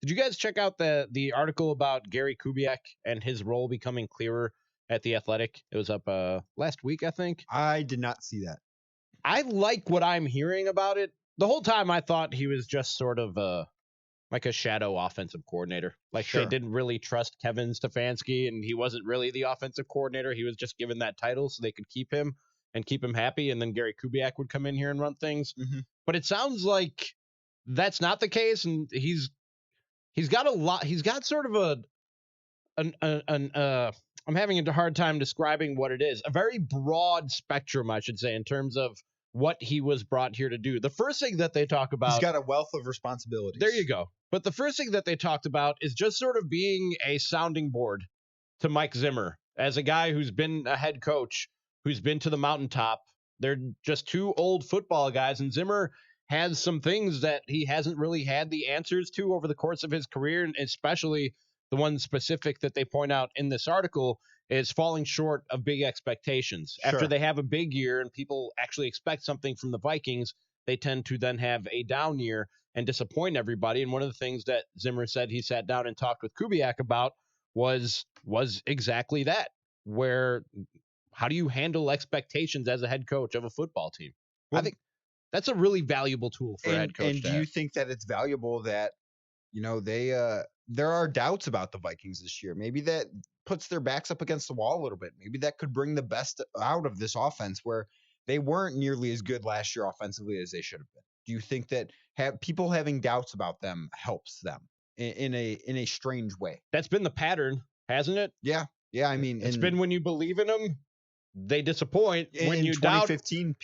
Did you guys check out the article about Gary Kubiak and his role becoming clearer at The Athletic? It was up last week, I think. I did not see that. I like what I'm hearing about it. The whole time I thought he was just sort of like a shadow offensive coordinator. Like Sure. they didn't really trust Kevin Stefanski, and he wasn't really the offensive coordinator. He was just given that title so they could keep him and keep him happy, and then Gary Kubiak would come in here and run things. Mm-hmm. But it sounds like that's not the case, and he's got a lot. He's got sort of I'm having a hard time describing what it is. A very broad spectrum, I should say, in terms of what he was brought here to do. The first thing that they talk about, he's got a wealth of responsibilities. There you go. But the first thing that they talked about is just sort of being a sounding board to Mike Zimmer as a guy who's been a head coach, who's been to the mountaintop. They're just two old football guys, and Zimmer has some things that he hasn't really had the answers to over the course of his career, and especially the one specific that they point out in this article is falling short of big expectations. Sure. After they have a big year and people actually expect something from the Vikings, they tend to then have a down year and disappoint everybody. And one of the things that Zimmer said he sat down and talked with Kubiak about was exactly that, where how do you handle expectations as a head coach of a football team? Well, I think that's a really valuable tool for a head coach. And do you think that it's valuable that, there are doubts about the Vikings this year? Maybe that puts their backs up against the wall a little bit. Maybe that could bring the best out of this offense where they weren't nearly as good last year offensively as they should have been. Do you think that people having doubts about them helps them in a strange way? That's been the pattern, hasn't it? Yeah. I mean, it's been when you believe in them, they disappoint. When you doubt, 2015,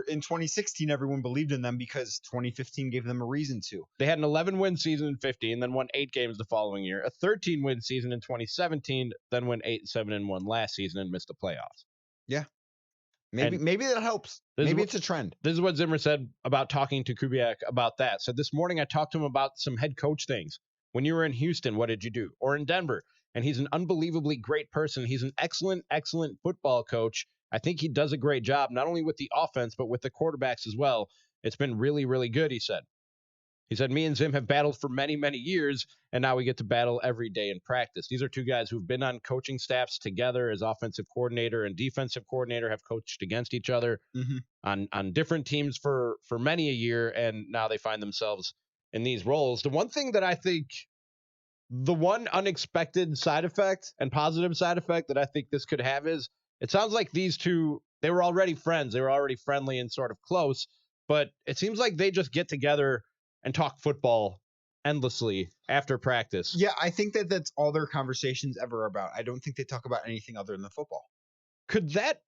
in 2016, everyone believed in them because 2015 gave them a reason to. They had an 11-win season in 15, then won 8 games the following year. A 13-win season in 2017, then went 8-7-1 last season and missed the playoffs. Yeah. Maybe that helps. Maybe it's a trend. This is what Zimmer said about talking to Kubiak about that. So this morning I talked to him about some head coach things. When you were in Houston, what did you do? Or in Denver? And he's an unbelievably great person. He's an excellent football coach. I think he does a great job, not only with the offense, but with the quarterbacks as well. It's been really, really good, he said. He said, me and Zim have battled for many, many years, and now we get to battle every day in practice. These are two guys who've been on coaching staffs together as offensive coordinator and defensive coordinator, have coached against each other on different teams for many a year, and now they find themselves in these roles. The one thing that I think, the one unexpected side effect and positive side effect that I think this could have is, it sounds like these two, they were already friends. They were already friendly and sort of close, but it seems like they just get together and talk football endlessly after practice. Yeah, I think that's all their conversations ever about. I don't think they talk about anything other than football. Could that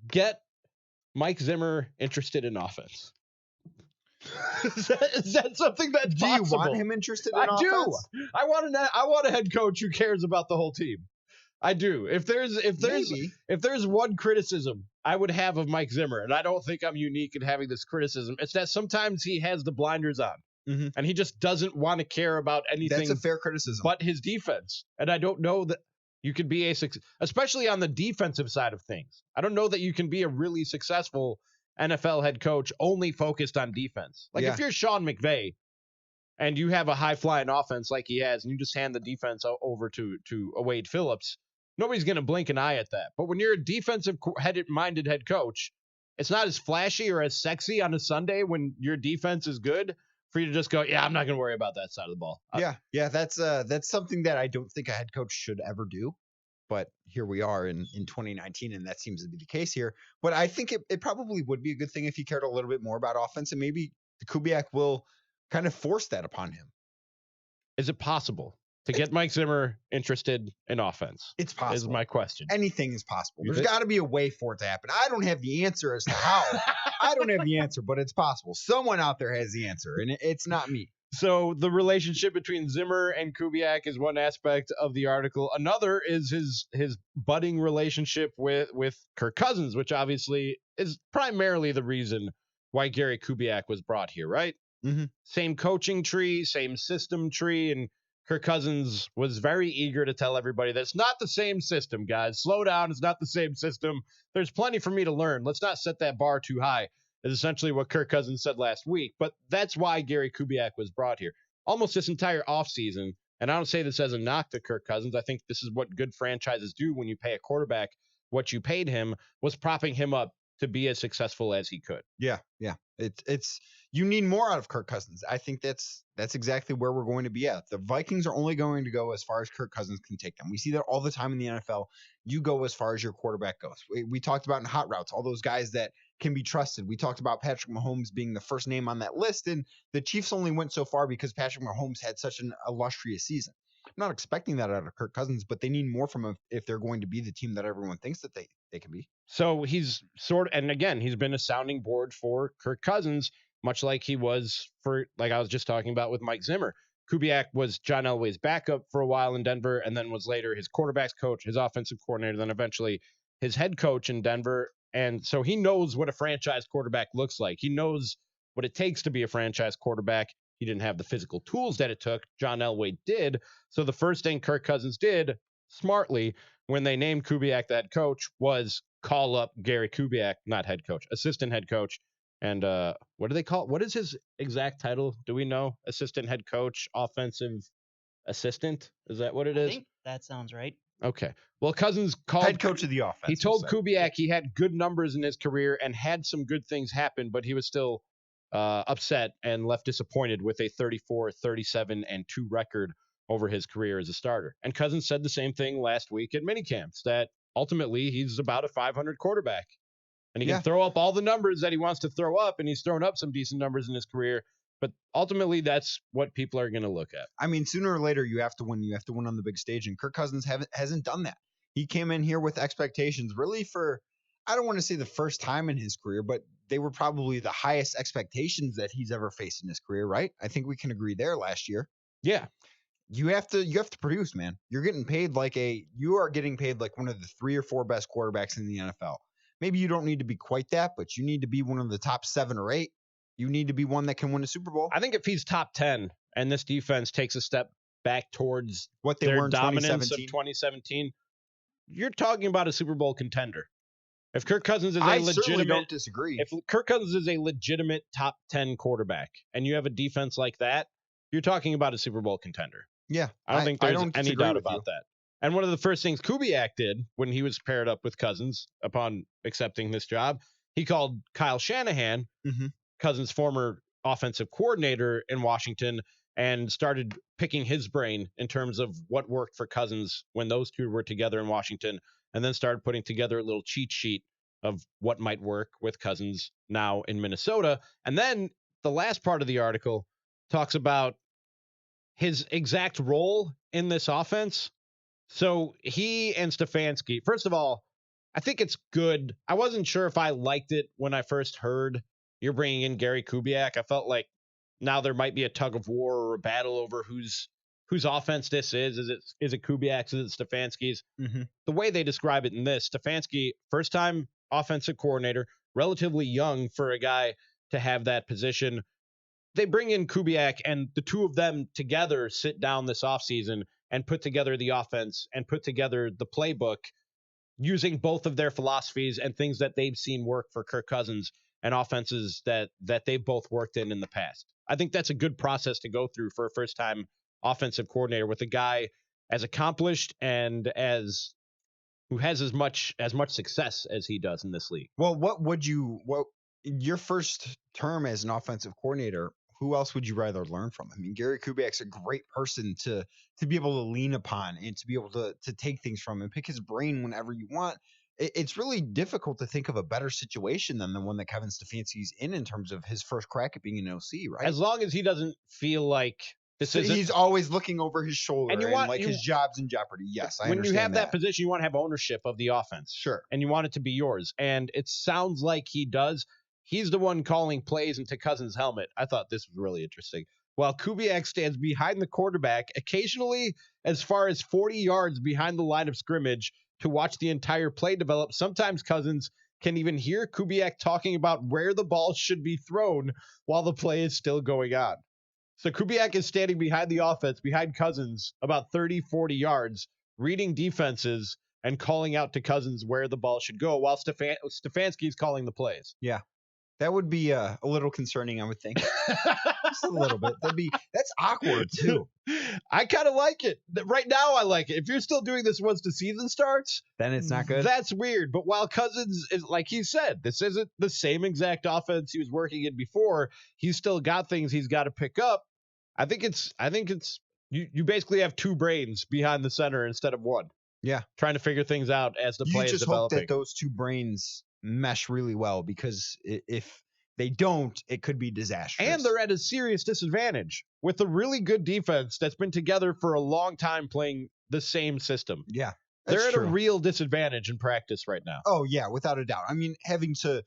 get Mike Zimmer interested in offense? Is that something that's possible? Do you want him interested in offense? I do. I want a head coach who cares about the whole team. I do. If there's one criticism I would have of Mike Zimmer, and I don't think I'm unique in having this criticism, it's that sometimes he has the blinders on, and he just doesn't want to care about anything. That's a fair criticism. But his defense, and I don't know that you could be especially on the defensive side of things. I don't know that you can be a really successful NFL head coach only focused on defense. Like if you're Sean McVay and you have a high-flying offense like he has, and you just hand the defense over to Wade Phillips, nobody's going to blink an eye at that. But when you're a defensive-minded head coach, it's not as flashy or as sexy on a Sunday when your defense is good for you to just go, yeah, I'm not going to worry about that side of the ball. Yeah, that's something that I don't think a head coach should ever do. But here we are in 2019, and that seems to be the case here. But I think it probably would be a good thing if he cared a little bit more about offense, and maybe Kubiak will kind of force that upon him. Is it possible to get Mike Zimmer interested in offense? It's possible. Is my question. Anything is possible. There's got to be a way for it to happen. I don't have the answer as to how. I don't have the answer, but it's possible. Someone out there has the answer, and it's not me. So the relationship between Zimmer and Kubiak is one aspect of the article. Another is his budding relationship with Kirk Cousins, which obviously is primarily the reason why Gary Kubiak was brought here, right? Mm-hmm. Same coaching tree, same system tree, and Kirk Cousins was very eager to tell everybody that it's not the same system, guys. Slow down. It's not the same system. There's plenty for me to learn. Let's not set that bar too high, is essentially what Kirk Cousins said last week. But that's why Gary Kubiak was brought here. almost this entire offseason, and I don't say this as a knock to Kirk Cousins. I think this is what good franchises do when you pay a quarterback what you paid him, was propping him up to be as successful as he could. Yeah. It's you need more out of Kirk Cousins. I think that's exactly where we're going to be at. The Vikings are only going to go as far as Kirk Cousins can take them. We see that all the time in the NFL. You go as far as your quarterback goes. We talked about in hot routes, all those guys that can be trusted. We talked about Patrick Mahomes being the first name on that list, and the Chiefs only went so far because Patrick Mahomes had such an illustrious season. I'm not expecting that out of Kirk Cousins, but they need more from him if they're going to be the team that everyone thinks that they can be. So he's and again, he's been a sounding board for Kirk Cousins, much like he was for, like I was just talking about with Mike Zimmer. Kubiak was John Elway's backup for a while in Denver, and then was later his quarterback's coach, his offensive coordinator, then eventually his head coach in Denver. And so he knows what a franchise quarterback looks like. He knows what it takes to be a franchise quarterback. He didn't have the physical tools that it took. John Elway did. So the first thing Kirk Cousins did, smartly, when they named Kubiak the head coach, was call up Gary Kubiak, not head coach, assistant head coach. And what do they call it? What is his exact title? Do we know? Assistant head coach, offensive assistant? Is that what it is? I think that sounds right. Okay. Well, Cousins called head coach of the offense. He told Kubiak he had good numbers in his career and had some good things happen, but he was still upset and left disappointed with a 34-37-2 record over his career as a starter. And Cousins said the same thing last week at minicamps, that ultimately he's about a 500 quarterback. And he can throw up all the numbers that he wants to throw up, and he's thrown up some decent numbers in his career. But ultimately, that's what people are going to look at. I mean, sooner or later, you have to win. You have to win on the big stage, and Kirk Cousins hasn't done that. He came in here with expectations really for, I don't want to say the first time in his career, but they were probably the highest expectations that he's ever faced in his career, right? I think we can agree there last year. Yeah. You have to produce, man. You are getting paid like one of the 3 or 4 best quarterbacks in the NFL. Maybe you don't need to be quite that, but you need to be one of the top 7 or 8. You need to be one that can win a Super Bowl. I think if he's top 10 and this defense takes a step back towards what they were in dominance of 2017, you're talking about a Super Bowl contender. If Kirk Cousins is I certainly don't disagree. If Kirk Cousins is a legitimate top 10 quarterback and you have a defense like that, you're talking about a Super Bowl contender. Yeah. I don't think there's any doubt about that. And one of the first things Kubiak did when he was paired up with Cousins upon accepting this job, he called Kyle Shanahan, Cousins' former offensive coordinator in Washington, and started picking his brain in terms of what worked for Cousins when those two were together in Washington, and then started putting together a little cheat sheet of what might work with Cousins now in Minnesota. And then the last part of the article talks about his exact role in this offense. So he and Stefanski, first of all, I think it's good. I wasn't sure if I liked it when I first heard you're bringing in Gary Kubiak. I felt like now there might be a tug of war or a battle over whose offense this is. Is it Kubiak's? Is it Stefanski's? The way they describe it in this, Stefanski, first time offensive coordinator, relatively young for a guy to have that position. They bring in Kubiak, and the two of them together sit down this offseason and put together the offense and put together the playbook using both of their philosophies and things that they've seen work for Kirk Cousins and offenses that they've both worked in the past. I think that's a good process to go through for a first-time offensive coordinator with a guy as accomplished and who has as much success as he does in this league. Well, your first term as an offensive coordinator, who else would you rather learn from? I mean, Gary Kubiak's a great person to be able to lean upon and to be able to take things from and pick his brain whenever you want. It's really difficult to think of a better situation than the one that Kevin Stefanski's in terms of his first crack at being an OC, right? As long as he doesn't feel like he's always looking over his shoulder and his job's in jeopardy. Yes, I understand. When you have that position, you want to have ownership of the offense. Sure. And you want it to be yours. And it sounds like he does. He's the one calling plays into Cousins' helmet. I thought this was really interesting. While Kubiak stands behind the quarterback, occasionally as far as 40 yards behind the line of scrimmage to watch the entire play develop, sometimes Cousins can even hear Kubiak talking about where the ball should be thrown while the play is still going on. So Kubiak is standing behind the offense, behind Cousins, about 30, 40 yards, reading defenses and calling out to Cousins where the ball should go while Stefanski's calling the plays. Yeah. That would be a little concerning, I would think. Just a little bit. That's awkward too. I kind of like it. Right now, I like it. If you're still doing this once the season starts, Then it's not good. that's weird. But while Cousins is, like he said, this isn't the same exact offense he was working in before. He's still got things he's got to pick up. I think it's you basically have two brains behind the center instead of one. Yeah. Trying to figure things out as the play is You just developing. hope that those two brains mesh really well, because if they don't, it could be disastrous. And they're at a serious disadvantage with a really good defense that's been together for a long time playing the same system. Yeah. They're at true. a real disadvantage in practice right now. Oh yeah, without a doubt. I mean, having to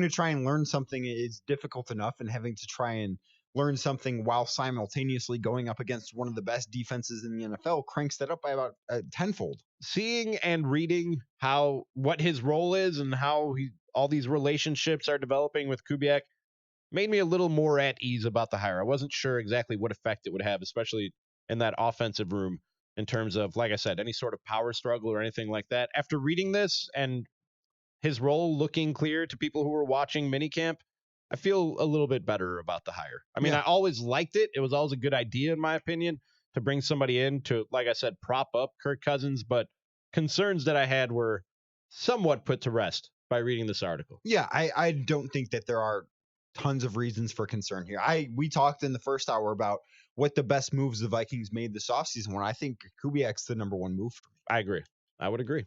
try and learn something is difficult enough, and having to try and learn something while simultaneously going up against one of the best defenses in the NFL cranks that up by about tenfold. Seeing and reading what his role is and how all these relationships are developing with Kubiak made me a little more at ease about the hire. I wasn't sure exactly what effect it would have, especially in that offensive room, in terms of, like I said, any sort of power struggle or anything like that. After reading this and his role looking clear to people who were watching minicamp, I feel a little bit better about the hire. I mean, I always liked it. It was always a good idea, in my opinion, to bring somebody in to, like I said, prop up Kirk Cousins. But concerns that I had were somewhat put to rest by reading this article. Yeah, I don't think that there are tons of reasons for concern here. We talked in the first hour about what the best moves the Vikings made this offseason, when I think Kubiak's the number one move for me. I agree. I would agree.